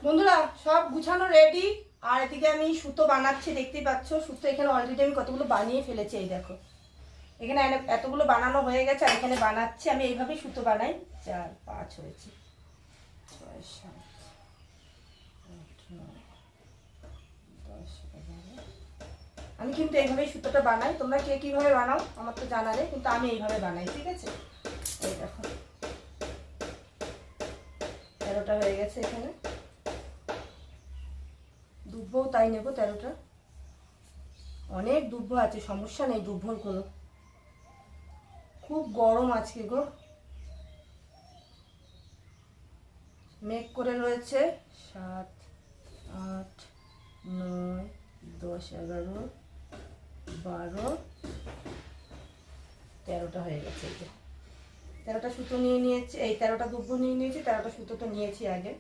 বন্ধুরা সব গুছানো রেডি। আর এদিকে আমি সুতো বানাচ্ছি, দেখতেই পাচ্ছ। সুতো এখানে অলরেডি আমি কতগুলো বানিয়ে ফেলেছি, এই দেখো। এখানে এতগুলো বানানো হয়ে গেছে, আর এখানে বানাচ্ছি। আমি এইভাবেই সুতো বানাই। 4 5 হয়েছে, 6 7 8 9 10 11। আমি কিন্তু এইভাবেই সুতোটা বানাই। তোমরা কে কীভাবে বানাও আমার তো জানা নেই, কিন্তু আমি এইভাবে বানাই, ঠিক আছে। এই দেখো 13টা হয়ে গেছে। এখানে দুব্বও তাই নেব 13টা। অনেক দুব্ব আছে, সমস্যা নেই দুব্বর কোনো। খুব গরম আজকে গো, মেঘ করে রয়েছে। 7 8 9 10 11 12 13টা হয়ে গেছে। এই যে 13টা সুতো নিয়ে নিয়েছি, এই 13টা দুব্ব নিয়ে নিয়েছি। 13টা সুতো তো নিয়েছি আগে।